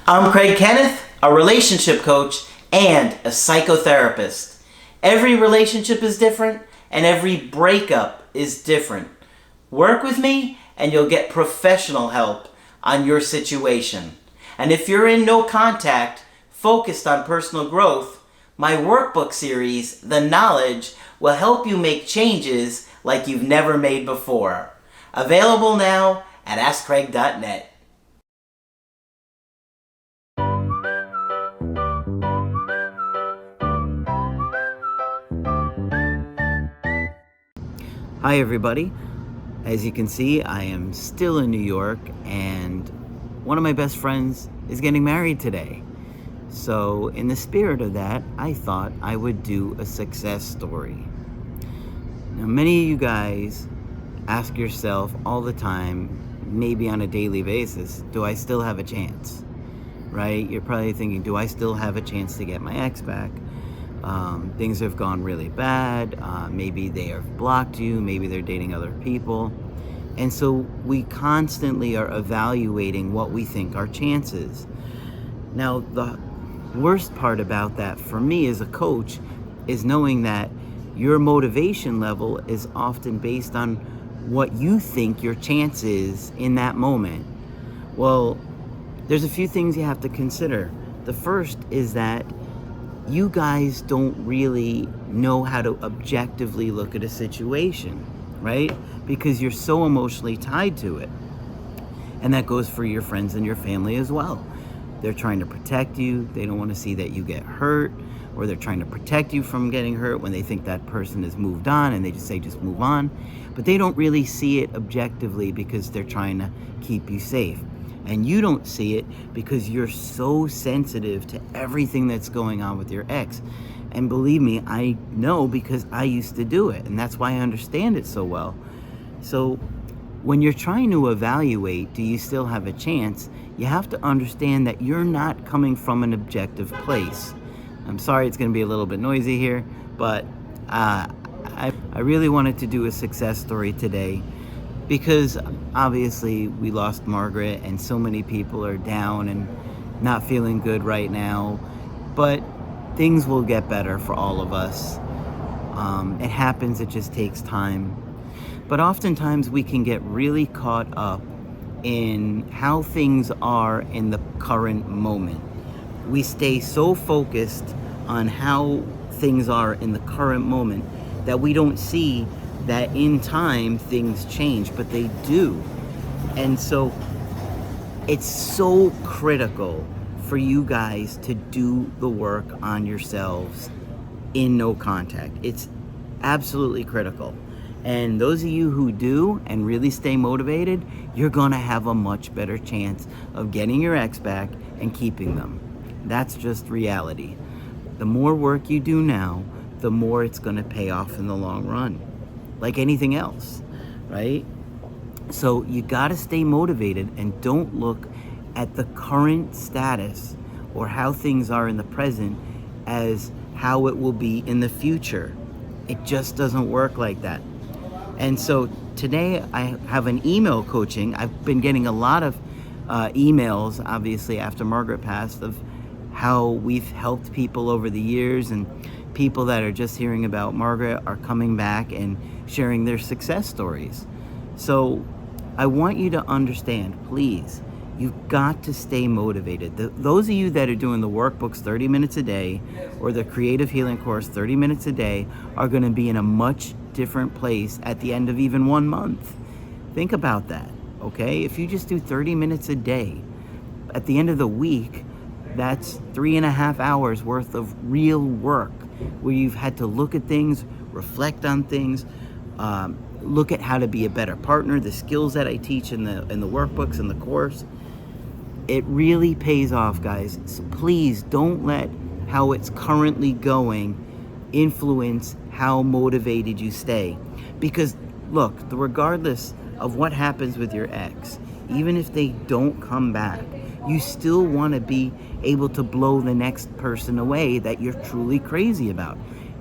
I'm Kenneth, a relationship coach and a psychotherapist. Every relationship is different and every breakup is different. Work with me and you'll get professional help on your situation. And if you're in no contact, focused on personal growth, my workbook series, The Knowledge, will help you make changes like you've never made before. Available now at AskCraig.net. Hi everybody. As you can see, I am still in New York and one of my best friends is getting married today. So in the spirit of that, I thought I would do a success story. Now many of you guys ask yourself all the time, maybe on a daily basis, do I still have a chance? Right? You're probably thinking, do I still have a chance to get my ex back? Things have gone really bad. Maybe they have blocked you. Maybe they're dating other people. And so we constantly are evaluating what we think our chances. Now, the worst part about that for me as a coach is knowing that your motivation level is often based on what you think your chance is in that moment. Well, there's a few things you have to consider. The first is that you guys don't really know how to objectively look at a situation, right? Because you're so emotionally tied to it. And that goes for your friends and your family as well. They're trying to protect you. They don't want to see that you get hurt, or they're trying to protect you from getting hurt when they think that person has moved on and they just say, just move on. But they don't really see it objectively because they're trying to keep you safe. And you don't see it because you're so sensitive to everything that's going on with your ex. And believe me, I know because I used to do it. And that's why I understand it so well. So when you're trying to evaluate, do you still have a chance? You have to understand that you're not coming from an objective place. I'm sorry it's going to be a little bit noisy here, but I really wanted to do a success story today. Because obviously we lost Margaret and so many people are down and not feeling good right now. But things will get better for all of us. It happens, it just takes time. But oftentimes we can get really caught up in how things are in the current moment. We stay so focused on how things are in the current moment that we don't see that in time things change, but they do. And so it's so critical for you guys to do the work on yourselves in no contact. It's absolutely critical. And those of you who do and really stay motivated, you're gonna have a much better chance of getting your ex back and keeping them. That's just reality. The more work you do now, the more it's gonna pay off in the long run. Like anything else, right? So you gotta stay motivated and don't look at the current status or how things are in the present as how it will be in the future. It just doesn't work like that. And so today I have an email coaching. I've been getting a lot of emails, obviously after Margaret passed, of how we've helped people over the years, and people that are just hearing about Margaret are coming back and sharing their success stories. So I want you to understand, please, you've got to stay motivated. Those of you that are doing the workbooks 30 minutes a day or the creative healing course 30 minutes a day are going to be in a much different place at the end of even 1 month. Think about that, okay? If you just do 30 minutes a day, at the end of the week, that's 3.5 hours worth of real work where you've had to look at things, reflect on things, look at how to be a better partner, the skills that I teach in the workbooks and the course. It really pays off, guys. So please don't let how it's currently going influence how motivated you stay. Because look, regardless of what happens with your ex, even if they don't come back, you still want to be able to blow the next person away that you're truly crazy about.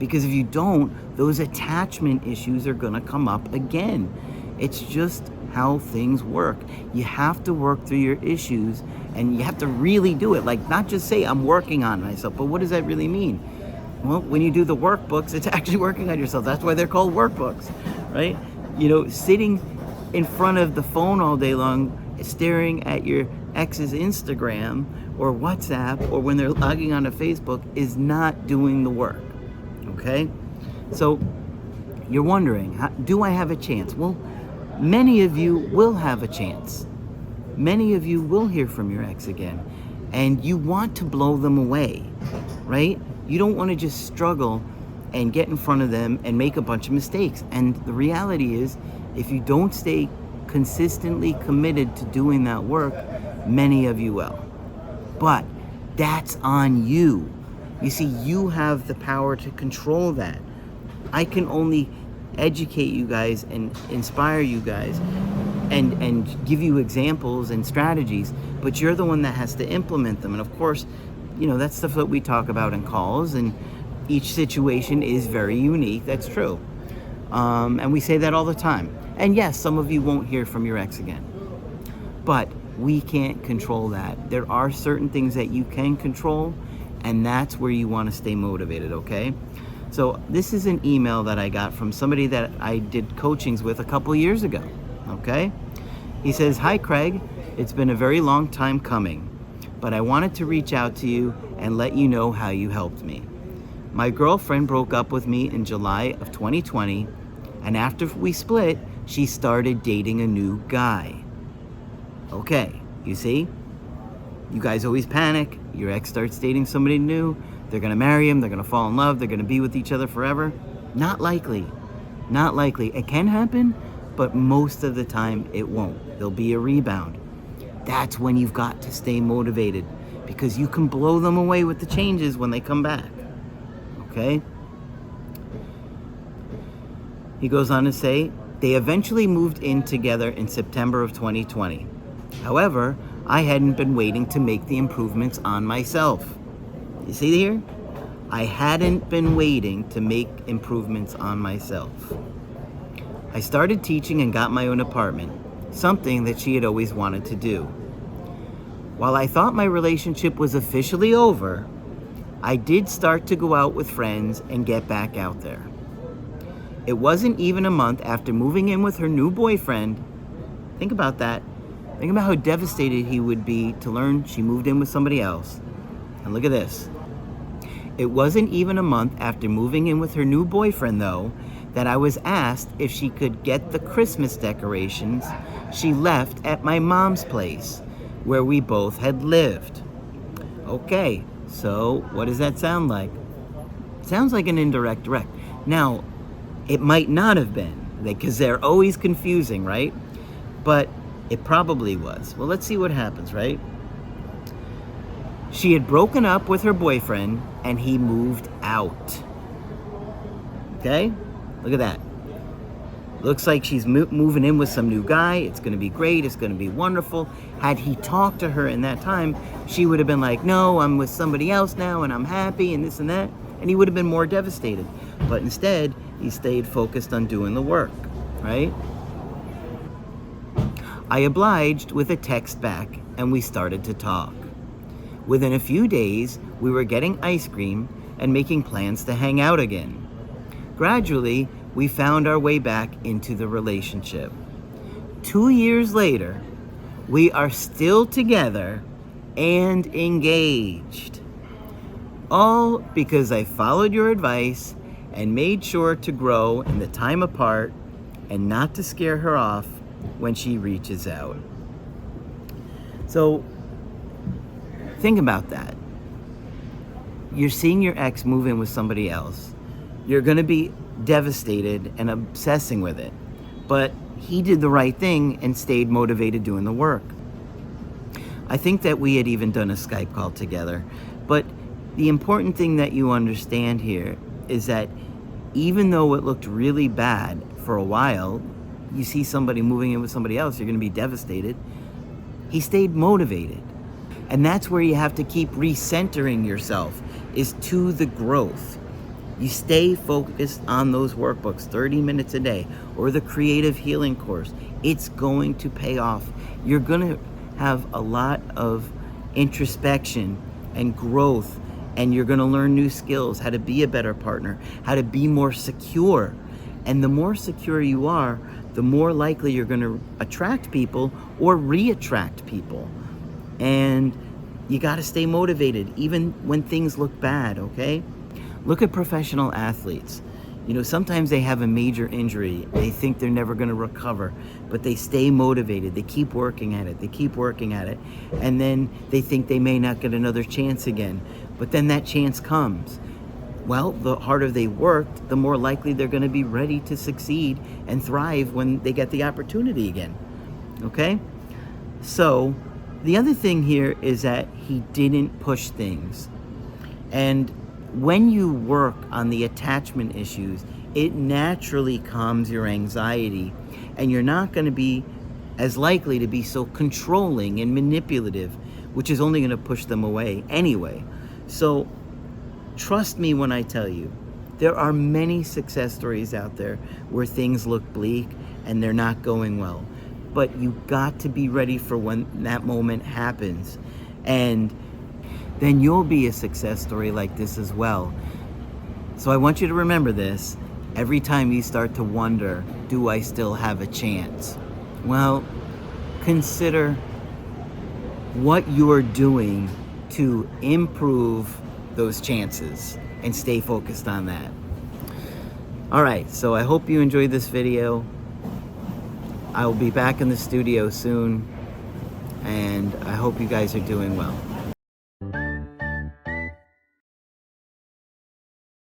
Because if you don't, those attachment issues are going to come up again. It's just how things work. You have to work through your issues, and you have to really do it. Like, not just say, I'm working on myself, but what does that really mean? Well, when you do the workbooks, it's actually working on yourself. That's why they're called workbooks, right? Sitting in front of the phone all day long, staring at your ex's Instagram or WhatsApp, or when they're logging onto Facebook, is not doing the work, okay? So you're wondering, do I have a chance? Well, many of you will have a chance. Many of you will hear from your ex again, and you want to blow them away, right? You don't want to just struggle and get in front of them and make a bunch of mistakes. And the reality is, if you don't stay consistently committed to doing that work, many of you will. But that's on you. You see, you have the power to control that. I can only educate you guys and inspire you guys and give you examples and strategies, but you're the one that has to implement them. And of course, that's stuff that we talk about in calls, and each situation is very unique. That's true. And we say that all the time. And yes, some of you won't hear from your ex again, but we can't control that. There are certain things that you can control, and that's where you want to stay motivated, okay? So this is an email that I got from somebody that I did coachings with a couple years ago, okay? He says, "Hi, Craig. It's been a very long time coming, but I wanted to reach out to you and let you know how you helped me. My girlfriend broke up with me in July of 2020, and after we split, she started dating a new guy." Okay, you see? You guys always panic. Your ex starts dating somebody new. They're going to marry him. They're going to fall in love. They're going to be with each other forever. Not likely. Not likely. It can happen, but most of the time it won't. There'll be a rebound. That's when you've got to stay motivated, because you can blow them away with the changes when they come back. Okay? He goes on to say, they eventually moved in together in September of 2020. However, I hadn't been waiting to make the improvements on myself. You see here? I hadn't been waiting to make improvements on myself. I started teaching and got my own apartment, something that she had always wanted to do. While I thought my relationship was officially over, I did start to go out with friends and get back out there. It wasn't even a month after moving in with her new boyfriend. Think about that. Think about how devastated he would be to learn she moved in with somebody else. And look at this. It wasn't even a month after moving in with her new boyfriend, though, that I was asked if she could get the Christmas decorations she left at my mom's place, where we both had lived. Okay, so what does that sound like? It sounds like an indirect direct. Now, it might not have been, because they're always confusing, right? But it probably was. Well, let's see what happens, right? She had broken up with her boyfriend, and he moved out. Okay? Look at that. Looks like she's moving in with some new guy. It's going to be great. It's going to be wonderful. Had he talked to her in that time, she would have been like, no, I'm with somebody else now, and I'm happy, and this and that. And he would have been more devastated. But instead, he stayed focused on doing the work, right? I obliged with a text back, and we started to talk. Within a few days, we were getting ice cream and making plans to hang out again. Gradually, we found our way back into the relationship. 2 years later, we are still together and engaged. All because I followed your advice and made sure to grow in the time apart and not to scare her off when she reaches out. So, think about that. You're seeing your ex move in with somebody else. You're going to be devastated and obsessing with it. But he did the right thing and stayed motivated doing the work. I think that we had even done a Skype call together. But the important thing that you understand here is that even though it looked really bad for a while, you see somebody moving in with somebody else, you're going to be devastated. He stayed motivated. And that's where you have to keep recentering yourself, is to the growth. You stay focused on those workbooks, 30 minutes a day, or the creative healing course. It's going to pay off. You're going to have a lot of introspection and growth, and you're going to learn new skills, how to be a better partner, how to be more secure. And the more secure you are, the more likely you're going to attract people or re-attract people. And you got to stay motivated even when things look bad, okay? Look at professional athletes. You know, sometimes they have a major injury. They think they're never going to recover, but they stay motivated. They keep working at it. They keep working at it. And then they think they may not get another chance again. But then that chance comes. Well, the harder they worked, the more likely they're going to be ready to succeed and thrive when they get the opportunity again. Okay? So, the other thing here is that he didn't push things. And when you work on the attachment issues, it naturally calms your anxiety, and you're not going to be as likely to be so controlling and manipulative, which is only going to push them away anyway. So trust me when I tell you, there are many success stories out there where things look bleak and they're not going well. But you got to be ready for when that moment happens. And then you'll be a success story like this as well. So I want you to remember this every time you start to wonder, do I still have a chance? Well, consider what you're doing to improve those chances and stay focused on that. All right, so I hope you enjoyed this video. I will be back in the studio soon, and I hope you guys are doing well.